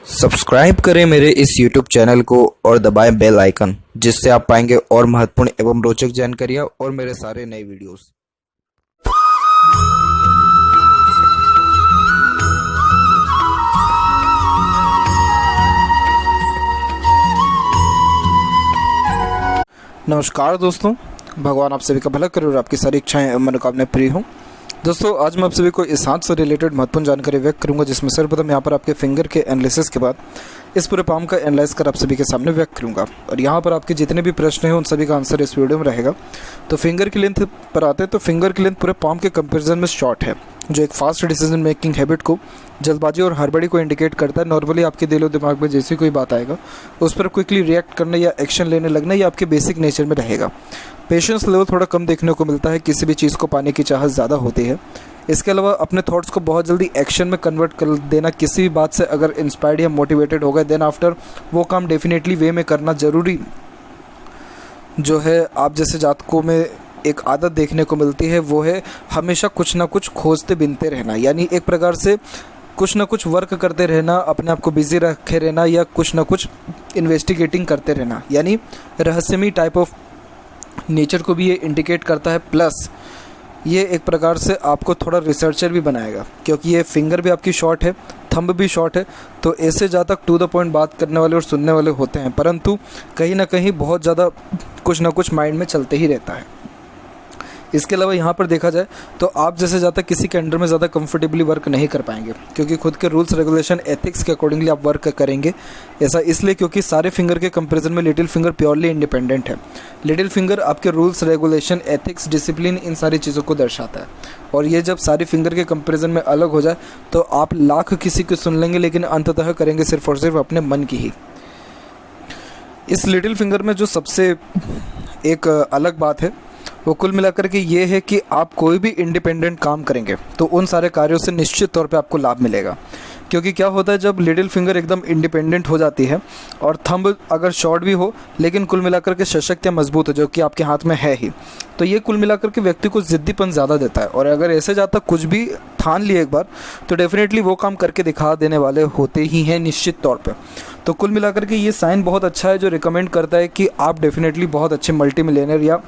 Subscribe करें मेरे इस YouTube चैनल को और दबाएं बेल आइकन, जिससे आप पाएंगे और महत्वपूर्ण एवं रोचक जानकारियाँ और मेरे सारे नए वीडियोस। नमस्कार दोस्तों, भगवान आप सभी का भला करे और आपकी सारी इच्छाएं एवं मनोकामनाएं पूरी हों। दोस्तों, आज मैं आप सभी को इस हाथ से रिलेटेड महत्वपूर्ण जानकारी व्यक्त करूंगा, जिसमें सर्वप्रथम यहाँ पर आपके फिंगर के एनालिसिस के बाद इस पूरे पाम का एनालाइज कर आप सभी के सामने व्यक्त करूंगा। और यहाँ पर आपके जितने भी प्रश्न हैं उन सभी का आंसर इस वीडियो में रहेगा। तो फिंगर की लेंथ पर आते हैं तो फिंगर की लेंथ पूरे पाम के कंपेरिजन में शॉर्ट है, जो एक फास्ट डिसीजन मेकिंग हैबिट को, जल्दबाजी और हड़बड़ी को इंडिकेट करता है। नॉर्मली आपके दिलो दिमाग में जैसी कोई बात आएगा उस पर क्विकली रिएक्ट करना या एक्शन लेने लगना ये आपके बेसिक नेचर में रहेगा। पेशेंस लेवल थोड़ा कम देखने को मिलता है, किसी भी चीज़ को पाने की चाहत ज़्यादा होती है। इसके अलावा अपने थॉट्स को बहुत जल्दी एक्शन में कन्वर्ट कर देना, किसी भी बात से अगर इंस्पायर्ड या मोटिवेटेड हो गए देन आफ्टर वो काम डेफिनेटली वे में करना ज़रूरी जो है। आप जैसे जातकों में एक आदत देखने को मिलती है, वो है हमेशा कुछ ना कुछ खोजते बिनते रहना, यानी एक प्रकार से कुछ ना कुछ वर्क करते रहना, अपने आप को बिजी रखे रहना या कुछ ना कुछ इन्वेस्टिगेटिंग करते रहना, यानी रहस्यमय टाइप ऑफ नेचर को भी ये इंडिकेट करता है। प्लस ये एक प्रकार से आपको थोड़ा रिसर्चर भी बनाएगा, क्योंकि ये फिंगर भी आपकी शॉर्ट है, थंब भी शॉर्ट है, तो ऐसे ज़्यादा टू द पॉइंट बात करने वाले और सुनने वाले होते हैं, परंतु कहीं ना कहीं बहुत ज़्यादा कुछ ना कुछ माइंड में चलते ही रहता है। इसके अलावा यहाँ पर देखा जाए तो आप जैसे ज़्यादा किसी के अंडर में ज़्यादा कंफर्टेबली वर्क नहीं कर पाएंगे, क्योंकि खुद के रूल्स रेगुलेशन एथिक्स के अकॉर्डिंगली आप वर्क करेंगे। ऐसा इसलिए क्योंकि सारे फिंगर के कंपैरिजन में लिटिल फिंगर प्योरली इंडिपेंडेंट है। लिटिल फिंगर आपके rules regulation ethics discipline in सारी चीज़ों को दर्शाता है, और ये जब सारी फिंगर के कंपैरिजन में अलग हो जाए तो आप लाख किसी को सुन लेंगे, लेकिन अंततः करेंगे सिर्फ और सिर्फ अपने मन की ही। इस लिटिल फिंगर में जो सबसे एक अलग बात है वो कुल मिलाकर के ये है कि आप कोई भी इंडिपेंडेंट काम करेंगे तो उन सारे कार्यों से निश्चित तौर पे आपको लाभ मिलेगा। क्योंकि क्या होता है, जब लिटिल फिंगर एकदम इंडिपेंडेंट हो जाती है और थंब अगर शॉर्ट भी हो लेकिन कुल मिलाकर के सशक्त या मजबूत है, जो कि आपके हाथ में है ही, तो ये कुल मिलाकर के व्यक्ति को ज़िद्दीपन ज़्यादा देता है। और अगर ऐसे जाता कुछ भी ठान लिए एक बार तो डेफिनेटली वो काम करके दिखा देने वाले होते ही हैं निश्चित तौर पर। तो कुल मिलाकर के ये साइन बहुत अच्छा है, जो रिकमेंड करता है कि आप डेफिनेटली बहुत अच्छे मल्टी मिलियनर या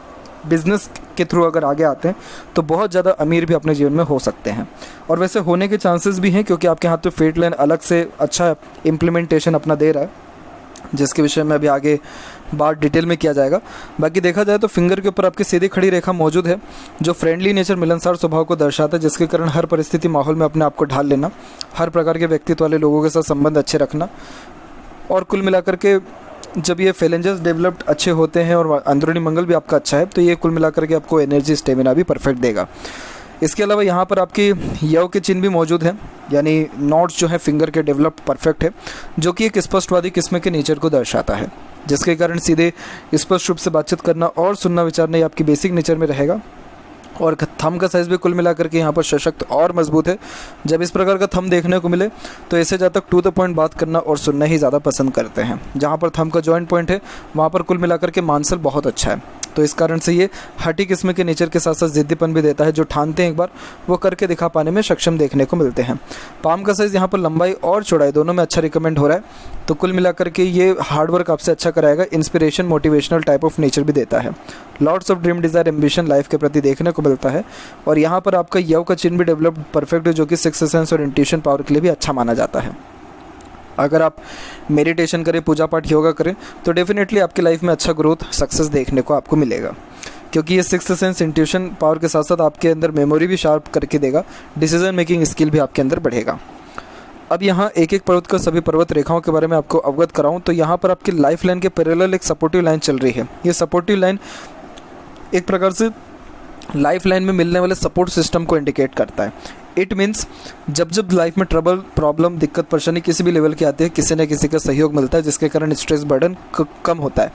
बिजनेस के थ्रू अगर आगे आते हैं तो बहुत ज़्यादा अमीर भी अपने जीवन में हो सकते हैं। और वैसे होने के चांसेस भी हैं, क्योंकि आपके हाथ पे फेट लाइन अलग से अच्छा इम्प्लीमेंटेशन अपना दे रहा है, जिसके विषय में अभी आगे बात डिटेल में किया जाएगा। बाकी देखा जाए तो फिंगर के ऊपर आपकी सीधी खड़ी रेखा मौजूद है, जो फ्रेंडली नेचर मिलनसार स्वभाव को दर्शाता है, जिसके कारण हर परिस्थिति माहौल में अपने आप को ढाल लेना, हर प्रकार के व्यक्तित्व वाले लोगों के साथ संबंध अच्छे रखना, और कुल मिलाकर के जब ये फेलेंजेस डेवलप्ड अच्छे होते हैं और अंदरूनी मंगल भी आपका अच्छा है तो ये कुल मिलाकर के आपको एनर्जी स्टेमिना भी परफेक्ट देगा। इसके अलावा यहाँ पर आपकी यव के चिन्ह भी मौजूद हैं, यानी नॉट्स जो है फिंगर के डेवलप्ड परफेक्ट है, जो कि एक स्पष्टवादी किस्म के नेचर को दर्शाता है, जिसके कारण सीधे स्पष्ट रूप से बातचीत करना और सुनना विचारना ये आपकी बेसिक नेचर में रहेगा। और थंब का साइज़ भी कुल मिलाकर के यहाँ पर सशक्त और मजबूत है। जब इस प्रकार का थंब देखने को मिले तो ऐसे ज़्यादा टू द पॉइंट बात करना और सुनना ही ज़्यादा पसंद करते हैं। जहाँ पर थंब का जॉइंट पॉइंट है वहाँ पर कुल मिलाकर के मानसल बहुत अच्छा है, तो इस कारण से ये हटी किस्म के नेचर के साथ साथ जिद्दीपन भी देता है, जो ठानते हैं एक बार वो करके दिखा पाने में सक्षम देखने को मिलते हैं। पाम का साइज़ यहाँ पर लंबाई और चौड़ाई दोनों में अच्छा रिकमेंड हो रहा है, तो कुल मिलाकर के ये हार्डवर्क आपसे अच्छा कराएगा। Inspiration motivational type of nature भी देता है, lots of dream desire ambition life के प्रति देखने को मिलता है। और यहाँ पर आपका यव का चिन्ह भी डेवलप्ड परफेक्ट है, जो कि सिक्स्थ सेंस और इंट्यूशन पावर के लिए भी अच्छा माना जाता है। अगर आप मेडिटेशन करें, पूजा पाठ, योगा करें तो डेफिनेटली आपकी लाइफ में अच्छा ग्रोथ सक्सेस देखने को आपको मिलेगा, क्योंकि ये सिक्स्थ सेंस इंट्यूशन पावर के साथ साथ आपके अंदर मेमोरी भी शार्प करके देगा, डिसीजन मेकिंग स्किल भी आपके अंदर बढ़ेगा। अब यहाँ एक एक पर्वत का सभी पर्वत रेखाओं के बारे में आपको अवगत कराऊं तो यहाँ पर आपकी लाइफ लाइन के पैरेलल एक सपोर्टिव लाइन चल रही है। ये सपोर्टिव लाइन एक प्रकार से लाइफ लाइन में मिलने वाले सपोर्ट सिस्टम को इंडिकेट करता है। इट मीन्स जब जब लाइफ में ट्रबल, प्रॉब्लम, दिक्कत, परेशानी किसी भी लेवल की आती है, किसी न किसी का सहयोग मिलता है, जिसके कारण स्ट्रेस बर्डन कम होता है।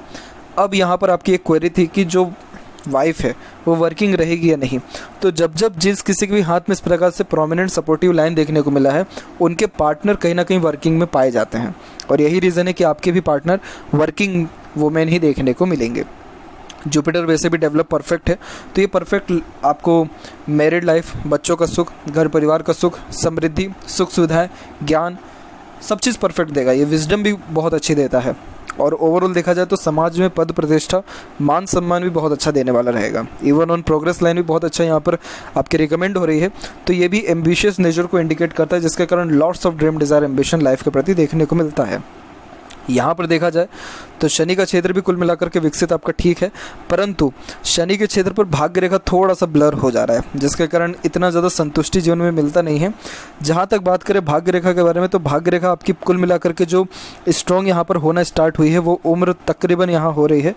अब यहाँ पर आपकी एक क्वेरी थी कि जो वाइफ है वो वर्किंग रहेगी या नहीं, तो जब जब जिस किसी के भी हाथ में इस प्रकार से प्रोमिनेंट सपोर्टिव लाइन देखने को मिला है, उनके पार्टनर कहीं ना कहीं वर्किंग में पाए जाते हैं, और यही रीज़न है कि आपके भी पार्टनर वर्किंग वुमेन ही देखने को मिलेंगे। जुपिटर वैसे भी डेवलप परफेक्ट है, तो ये परफेक्ट आपको मैरिड लाइफ, बच्चों का सुख, घर परिवार का सुख, समृद्धि, सुख सुविधाएं, ज्ञान, सब चीज़ परफेक्ट देगा। ये विजडम भी बहुत अच्छी देता है। और ओवरऑल देखा जाए तो समाज में पद प्रतिष्ठा, मान सम्मान भी बहुत अच्छा देने वाला रहेगा। इवन ऑन प्रोग्रेस लाइन भी बहुत अच्छा यहाँ पर आपके रिकमेंड हो रही है। तो ये भी एम्बिशियस नेचर को इंडिकेट करता है, जिसके कारण lots of dream, desire, ambition life के प्रति देखने को मिलता है। यहाँ पर देखा जाए तो शनि का क्षेत्र भी कुल मिलाकर के विकसित आपका ठीक है, परंतु शनि के क्षेत्र पर भाग्य रेखा थोड़ा सा ब्लर हो जा रहा है, जिसके कारण इतना ज़्यादा संतुष्टि जीवन में मिलता नहीं है। जहाँ तक बात करें भाग्य रेखा के बारे में, तो भाग्य रेखा आपकी कुल मिलाकर के जो स्ट्रॉन्ग यहाँ पर होना स्टार्ट हुई है, वो उम्र तकरीबन यहाँ हो रही है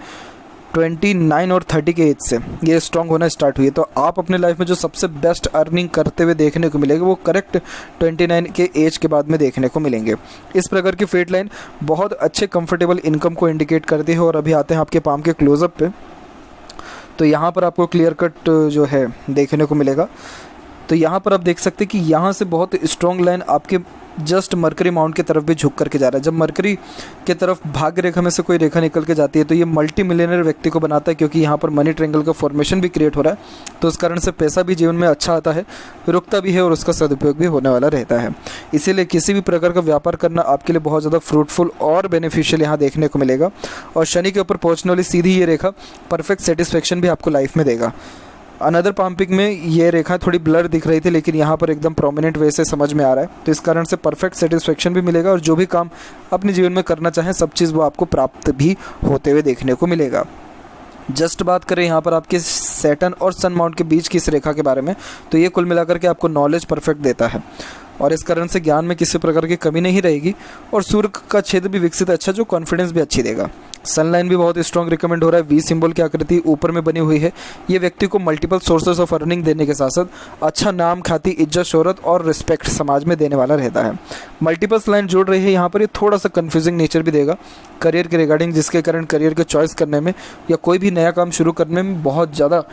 29 और 30 के एज से ये स्ट्रॉन्ग होना स्टार्ट हुई है। तो आप अपने लाइफ में जो सबसे बेस्ट अर्निंग करते हुए देखने को मिलेगा वो करेक्ट 29 के एज के बाद में देखने को मिलेंगे। इस प्रकार की फेट लाइन बहुत अच्छे कंफर्टेबल इनकम को इंडिकेट करती है। और अभी आते हैं आपके पाम के क्लोजअप पे, तो यहाँ पर आपको क्लियर कट जो है देखने को मिलेगा। तो यहाँ पर आप देख सकते हैं कि यहाँ से बहुत स्ट्रॉन्ग लाइन आपके जस्ट मरकरी माउंट की तरफ भी झुक करके जा रहा है। जब मरकरी के तरफ भाग्य रेखा में से कोई रेखा निकल के जाती है तो ये मल्टी मिलियनर व्यक्ति को बनाता है, क्योंकि यहाँ पर मनी ट्रायंगल का फॉर्मेशन भी क्रिएट हो रहा है। तो उस कारण से पैसा भी जीवन में अच्छा आता है, रुकता भी है और उसका सदुपयोग भी होने वाला रहता है। इसीलिए किसी भी प्रकार का व्यापार करना आपके लिए बहुत ज़्यादा फ्रूटफुल और बेनिफिशियल यहाँ देखने को मिलेगा। और शनि के ऊपर पहुँचने वाली सीधी ये रेखा परफेक्ट सेटिस्फेक्शन भी आपको लाइफ में देगा। अनदर पाम पिक में ये रेखा थोड़ी ब्लर दिख रही थी, लेकिन यहाँ पर एकदम प्रोमिनेंट वे से समझ में आ रहा है। तो इस कारण से परफेक्ट सेटिस्फेक्शन भी मिलेगा और जो भी काम अपने जीवन में करना चाहें सब चीज़ वो आपको प्राप्त भी होते हुए देखने को मिलेगा। जस्ट बात करें यहाँ पर आपके सैटर्न और सन माउंट के बीच की इस रेखा के बारे में, तो ये कुल मिलाकर के आपको नॉलेज परफेक्ट देता है और इस कारण से ज्ञान में किसी प्रकार की कमी नहीं रहेगी। और सूर्य का क्षेत्र भी विकसित अच्छा, जो कॉन्फिडेंस भी अच्छी देगा। सनलाइन भी बहुत स्ट्रॉन्ग रिकमेंड हो रहा है। वी सिंबल की आकृति ऊपर में बनी हुई है। ये व्यक्ति को मल्टीपल सोर्सेस ऑफ अर्निंग देने के साथ साथ अच्छा नाम, ख्याति, इज्जत, शोहरत और रिस्पेक्ट समाज में देने वाला रहता है। मल्टीपल्स लाइन जुड़ रही है यहाँ पर, ये थोड़ा सा कन्फ्यूजिंग नेचर भी देगा करियर के रिगार्डिंग, जिसके कारण करियर के चॉइस करने में या कोई भी नया काम शुरू करने में बहुत ज़्यादा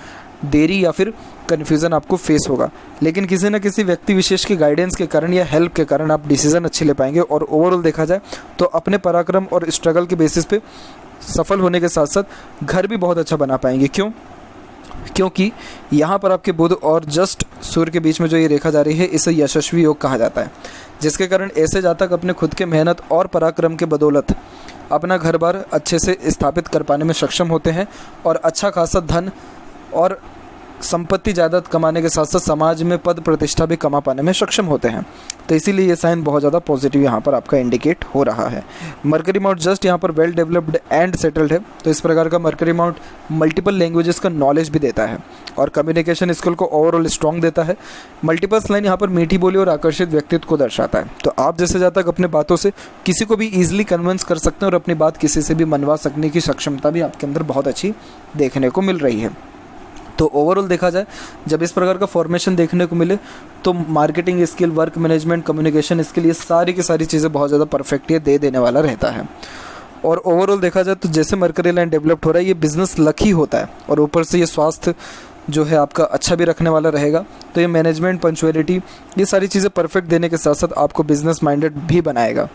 देरी या फिर कन्फ्यूज़न आपको फेस होगा। लेकिन किसी न किसी व्यक्ति विशेष के गाइडेंस के कारण या हेल्प के कारण आप डिसीजन अच्छे ले पाएंगे। और ओवरऑल देखा जाए तो अपने पराक्रम और स्ट्रगल के बेसिस पे सफल होने के साथ साथ घर भी बहुत अच्छा बना पाएंगे। क्योंकि यहाँ पर आपके बुध और जस्ट सूर्य के बीच में जो ये रेखा जा रही है, इसे यशस्वी योग कहा जाता है, जिसके कारण ऐसे जातक अपने खुद के मेहनत और पराक्रम के बदौलत अपना घर बार अच्छे से स्थापित कर पाने में सक्षम होते हैं और अच्छा खासा धन और संपत्ति जायदाद कमाने के साथ साथ समाज में पद प्रतिष्ठा भी कमा पाने में सक्षम होते हैं। तो इसीलिए ये साइन बहुत ज़्यादा पॉजिटिव यहाँ पर आपका इंडिकेट हो रहा है। मरकरी माउंट जस्ट यहाँ पर वेल डेवलप्ड एंड सेटल्ड है। तो इस प्रकार का मरकरी माउंट मल्टीपल लैंग्वेजेस का नॉलेज भी देता है और कम्युनिकेशन स्किल को ओवरऑल स्ट्रॉन्ग देता है। मल्टीपल्स लाइन यहाँ पर मीठी बोली और आकर्षित व्यक्तित्व को दर्शाता है। तो आप जैसे जातक अपने बातों से किसी को भी ईजिली कन्विंस कर सकते हैं और अपनी बात किसी से भी मनवा सकने की सक्षमता भी आपके अंदर बहुत अच्छी देखने को मिल रही है। तो ओवरऑल देखा जाए जब इस प्रकार का फॉर्मेशन देखने को मिले तो marketing skill, work management, communication skill, ये सारी की सारी चीज़ें बहुत ज़्यादा परफेक्ट ये दे देने वाला रहता है। और ओवरऑल देखा जाए तो जैसे मरकरी लाइन डेवलप्ड हो रहा है, ये बिजनेस लकी होता है और ऊपर से ये स्वास्थ्य जो है आपका अच्छा भी रखने वाला रहेगा। तो ये मैनेजमेंट, पंचुअलिटी, ये सारी चीज़ें परफेक्ट देने के साथ साथ आपको बिजनेस माइंडेड भी बनाएगा।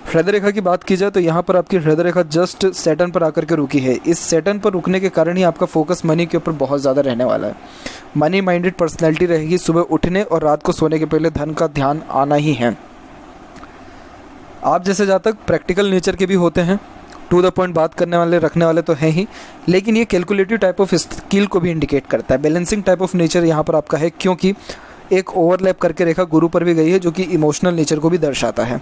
हृदय रेखा की बात की जाए तो यहाँ पर आपकी हृदय रेखा जस्ट सैटर्न पर आकर के रुकी है। इस सैटर्न पर रुकने के कारण ही आपका फोकस मनी के ऊपर बहुत ज़्यादा रहने वाला है। मनी माइंडेड पर्सनैलिटी रहेगी। सुबह उठने और रात को सोने के पहले धन का ध्यान आना ही है। आप जैसे जातक प्रैक्टिकल नेचर के भी होते हैं, टू द पॉइंट बात करने वाले, रखने वाले तो हैं ही, लेकिन ये कैलकुलेटिव टाइप ऑफ स्किल को भी इंडिकेट करता है। बैलेंसिंग टाइप ऑफ नेचर यहाँ पर आपका है, क्योंकि एक ओवरलैप करके रेखा गुरु पर भी गई है, जो कि इमोशनल नेचर को भी दर्शाता है।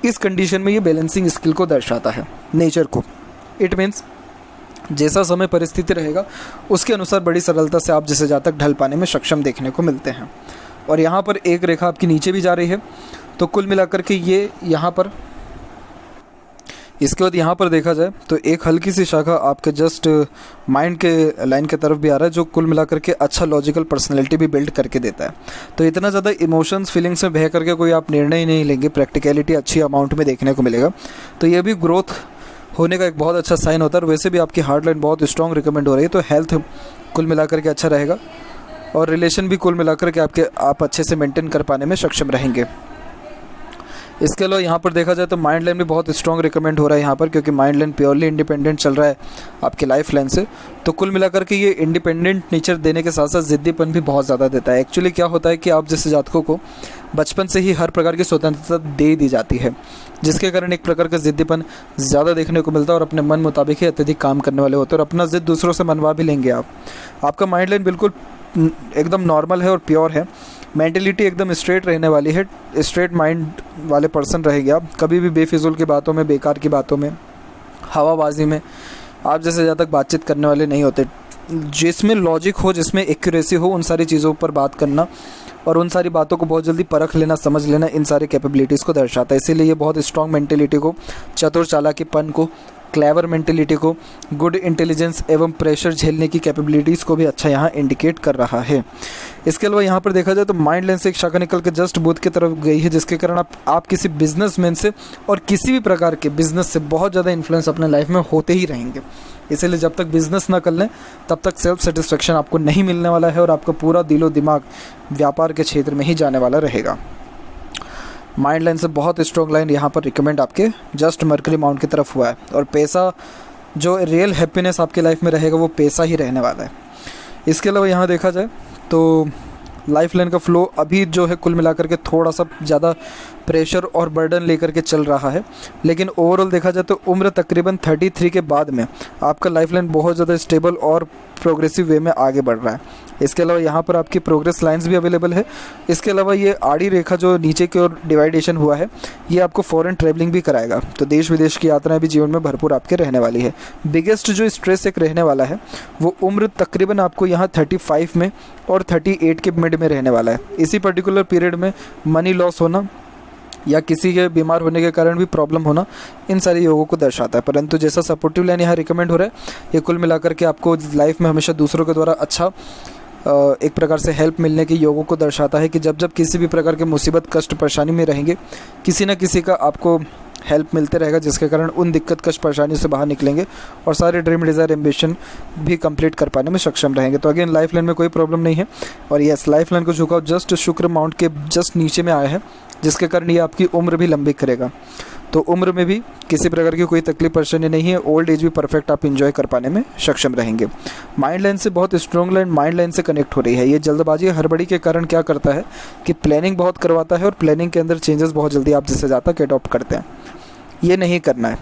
इस कंडीशन में ये बैलेंसिंग स्किल को दर्शाता है, नेचर को। इट मीन्स जैसा समय परिस्थिति रहेगा उसके अनुसार बड़ी सरलता से आप जैसे जातक ढल पाने में सक्षम देखने को मिलते हैं। और यहाँ पर एक रेखा आपकी नीचे भी जा रही है। तो कुल मिलाकर के ये यहाँ पर, इसके बाद यहाँ पर देखा जाए तो एक हल्की सी शाखा आपके जस्ट माइंड के लाइन के तरफ भी आ रहा है, जो कुल मिलाकर के अच्छा लॉजिकल पर्सनैलिटी भी बिल्ड करके देता है। तो इतना ज़्यादा इमोशंस, फीलिंग्स में बह करके कोई आप निर्णय ही नहीं लेंगे, प्रैक्टिकलिटी अच्छी अमाउंट में देखने को मिलेगा। तो ये भी ग्रोथ होने का एक बहुत अच्छा साइन होता है। और वैसे भी आपकी हार्ट लाइन बहुत स्ट्रॉन्ग रिकमेंड हो रही है। तो हेल्थ कुल मिलाकर के अच्छा रहेगा और रिलेशन भी कुल मिलाकर के आप अच्छे से मेंटेन कर पाने में सक्षम रहेंगे। इसके अलावा यहाँ पर देखा जाए तो माइंड लाइन भी बहुत स्ट्रॉन्ग रिकमेंड हो रहा है यहाँ पर, क्योंकि माइंड लाइन प्योरली इंडिपेंडेंट चल रहा है आपकी लाइफ लाइन से। तो कुल मिलाकर के ये इंडिपेंडेंट नेचर देने के साथ साथ ज़िद्दीपन भी बहुत ज़्यादा देता है। एक्चुअली क्या होता है कि आप जैसे जातकों को बचपन से ही हर प्रकार की स्वतंत्रता दे दी जाती है, जिसके कारण एक प्रकार का ज़िद्दीपन ज़्यादा देखने को मिलता है और अपने मन मुताबिक ही अत्यधिक काम करने वाले होते हैं और अपना ज़िद दूसरों से मनवा भी लेंगे आप। आपका माइंड लाइन बिल्कुल एकदम नॉर्मल है और प्योर है, मेंटलिटी एकदम स्ट्रेट रहने वाली है, स्ट्रेट माइंड वाले पर्सन रहेंगे आप। कभी भी बेफिजूल की बातों में, बेकार की बातों में, हवाबाजी में आप जैसे ज़्यादा तक बातचीत करने वाले नहीं होते। जिसमें लॉजिक हो, जिसमें एक्यूरेसी हो, उन सारी चीज़ों पर बात करना और उन सारी बातों को बहुत जल्दी परख लेना, समझ लेना, इन सारी कैपेबिलिटीज़ को दर्शाता है। इसीलिए ये बहुत स्ट्रॉन्ग मेंटेलिटी को, चतुर चालाकीपन को, क्लेवर मेंटेलिटी को, गुड इंटेलिजेंस एवं प्रेशर झेलने की कैपेबिलिटीज़ को भी अच्छा यहाँ इंडिकेट कर रहा है। इसके अलावा यहाँ पर देखा जाए तो माइंड लाइन से एक शाखा निकल के जस्ट बुध की तरफ गई है, जिसके कारण आप किसी बिजनेसमैन से और किसी भी प्रकार के बिजनेस से बहुत ज़्यादा इन्फ्लुएंस अपने लाइफ में होते ही रहेंगे। इसीलिए जब तक बिजनेस ना कर लें तब तक सेल्फ सेटिस्फेक्शन आपको नहीं मिलने वाला है और आपका पूरा दिलो दिमाग व्यापार के क्षेत्र में ही जाने वाला रहेगा। माइंड लाइन से बहुत स्ट्रॉन्ग लाइन यहाँ पर रिकमेंड आपके जस्ट मर्करी माउंट की तरफ हुआ है और पैसा, जो रियल हैप्पीनेस आपकी लाइफ में रहेगा वो पैसा ही रहने वाला है। इसके अलावा यहाँ देखा जाए तो लाइफ लाइन का फ्लो अभी जो है कुल मिलाकर के थोड़ा सा ज़्यादा प्रेशर और बर्डन लेकर के चल रहा है, लेकिन ओवरऑल देखा जाए तो उम्र तकरीबन 33 के बाद में आपका लाइफ लाइन बहुत ज़्यादा स्टेबल और प्रोग्रेसिव वे में आगे बढ़ रहा है। इसके अलावा यहाँ पर आपकी प्रोग्रेस लाइंस भी अवेलेबल है। इसके अलावा ये आड़ी रेखा जो नीचे की ओर डिवाइडेशन हुआ है, ये आपको फॉरेन ट्रैवलिंग भी कराएगा, तो देश विदेश की यात्राएं भी जीवन में भरपूर आपके रहने वाली है। बिगेस्ट जो स्ट्रेस एक रहने वाला है वो उम्र तकरीबन आपको यहाँ 35 में और 38 के मिड में रहने वाला है। इसी पर्टिकुलर पीरियड में मनी लॉस होना या किसी के बीमार होने के कारण भी प्रॉब्लम होना, इन सारी योगों को दर्शाता है। परंतु जैसा सपोर्टिव लाइन यहाँ रिकमेंड हो रहा है, ये कुल मिलाकर के आपको लाइफ में हमेशा दूसरों के द्वारा अच्छा एक प्रकार से हेल्प मिलने के योगों को दर्शाता है कि जब जब किसी भी प्रकार के मुसीबत, कष्ट, परेशानी में रहेंगे, किसी न किसी का आपको हेल्प मिलते रहेगा, जिसके कारण उन दिक्कत, कष्ट, परेशानी से बाहर निकलेंगे और सारे ड्रीम, डिज़ायर, एम्बिशन भी कंप्लीट कर पाने में सक्षम रहेंगे। तो अगेन लाइफ लाइन में कोई प्रॉब्लम नहीं है और यस, लाइफ लाइन को झुकाव जस्ट शुक्र माउंट के जस्ट नीचे में आया है, जिसके कारण ये आपकी उम्र भी लंबी करेगा। तो उम्र में भी किसी प्रकार की कोई तकलीफ परेशानी नहीं है, ओल्ड एज भी परफेक्ट आप इंजॉय कर पाने में सक्षम रहेंगे। माइंड लाइन से बहुत स्ट्रॉन्ग लाइन माइंड लाइन से कनेक्ट हो रही है। ये जल्दबाजी, हड़बड़ी के कारण क्या करता है कि प्लानिंग बहुत करवाता है और प्लानिंग के अंदर चेंजेस बहुत जल्दी आप जिससे ज़्यादा अडॉप्ट करते हैं। ये नहीं करना है,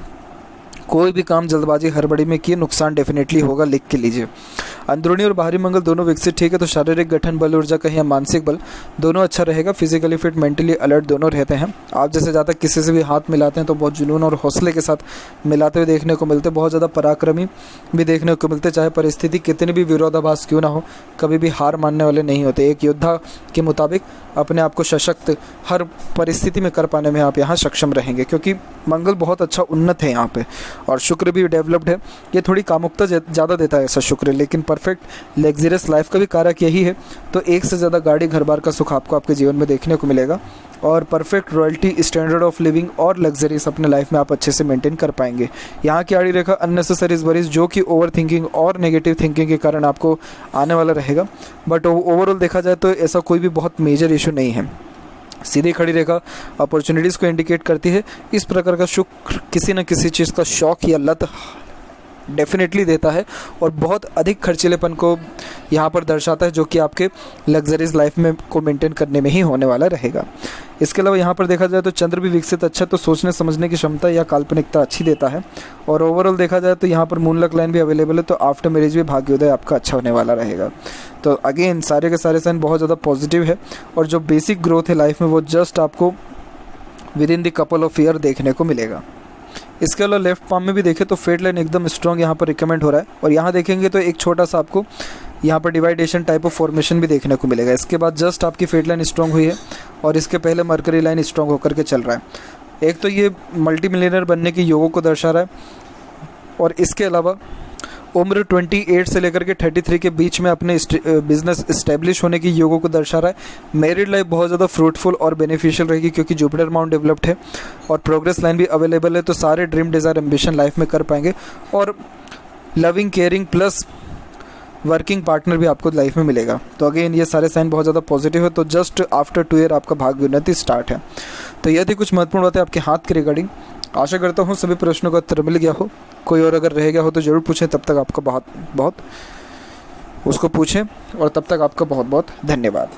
कोई भी काम जल्दबाजी हड़बड़ी में किए नुकसान डेफिनेटली होगा, लिख के लीजिए। अंदरूनी और बाहरी मंगल दोनों विकसित ठीक है तो शारीरिक गठन, बल, ऊर्जा कहीं या मानसिक बल दोनों अच्छा रहेगा। फिजिकली फिट, मेंटली अलर्ट दोनों रहते हैं। आप जैसे ज़्यादा किसी से भी हाथ मिलाते हैं तो बहुत जुनून और हौसले के साथ मिलाते हुए देखने को मिलते, बहुत ज़्यादा पराक्रमी भी देखने को मिलते। चाहे परिस्थिति कितनी भी विरोधाभास क्यों ना हो, कभी भी हार मानने वाले नहीं होते। एक योद्धा के मुताबिक अपने आप को सशक्त हर परिस्थिति में कर पाने में आप यहाँ सक्षम रहेंगे, क्योंकि मंगल बहुत अच्छा उन्नत है यहाँ पे और शुक्र भी डेवलप्ड है। ये थोड़ी कामुकता ज़्यादा देता है ऐसा शुक्र, लेकिन परफेक्ट लग्जरियस लाइफ का भी कारक यही है। तो एक से ज़्यादा गाड़ी, घर बार का सुख आपको आपके जीवन में देखने को मिलेगा और perfect royalty, standard of living और लग्जरीज अपने लाइफ में आप अच्छे से मेंटेन कर पाएंगे। यहाँ की आड़ी रेखा अननेसेसरीज वरीज, जो कि ओवर थिंकिंग और नेगेटिव थिंकिंग के कारण आपको आने वाला रहेगा, बट ओवरऑल देखा जाए तो ऐसा कोई भी बहुत मेजर इशू नहीं है। सीधी खड़ी रेखा अपॉर्चुनिटीज़ को इंडिकेट करती है। इस प्रकार का शुक्र किसी न किसी चीज़ का शौक या लत डेफिनेटली देता है और बहुत अधिक खर्चीलेपन को यहाँ पर दर्शाता है, जो कि आपके लग्जरीज लाइफ में को मेंटेन करने में ही होने वाला रहेगा। इसके अलावा यहाँ पर देखा जाए तो चंद्र भी विकसित अच्छा, तो सोचने समझने की क्षमता या काल्पनिकता अच्छी देता है। और ओवरऑल देखा जाए तो यहाँ पर मूनलक लाइन भी अवेलेबल है, तो आफ्टर मैरिज भी भाग्योदय आपका अच्छा होने वाला रहेगा। तो अगेन सारे के सारे साइन बहुत ज़्यादा पॉजिटिव है और जो बेसिक ग्रोथ है लाइफ में वो जस्ट आपको with in the couple of year देखने को मिलेगा। इसके अलावा लेफ्ट पाम में भी देखें तो फेट लाइन एकदम स्ट्रॉन्ग यहाँ पर रिकमेंड हो रहा है और यहाँ देखेंगे तो एक छोटा सा आपको यहाँ पर डिवाइडेशन टाइप ऑफ फॉर्मेशन भी देखने को मिलेगा। इसके बाद जस्ट आपकी फेट लाइन स्ट्रॉन्ग हुई है और इसके पहले मरकरी लाइन स्ट्रॉन्ग होकर के चल रहा है। एक तो ये मल्टी मिलियनर बनने की योगों को दर्शा रहा है और इसके अलावा उम्र 28 से लेकर के 33 के बीच में अपने बिजनेस इस्टेब्लिश होने की योगों को दर्शा रहा है। मैरिड लाइफ बहुत ज़्यादा फ्रूटफुल और बेनिफिशियल रहेगी, क्योंकि जुपिटर माउंट डेवलप्ड है और प्रोग्रेस लाइन भी अवेलेबल है, तो सारे ड्रीम, डिज़ायर, एम्बिशन लाइफ में कर पाएंगे और loving, caring plus working partner भी आपको लाइफ में मिलेगा। तो अगेन ये सारे साइन बहुत ज़्यादा पॉजिटिव है, तो जस्ट आफ्टर 2 ईयर आपका भाग्य उन्नति स्टार्ट है। तो यह थी कुछ महत्वपूर्ण बातें आपके हाथ के रिगार्डिंग। आशा करता हूँ सभी प्रश्नों का उत्तर मिल गया हो। कोई और अगर रह गया हो तो ज़रूर पूछें, तब तक आपका बहुत बहुत उसको पूछें और तब तक आपका बहुत बहुत धन्यवाद।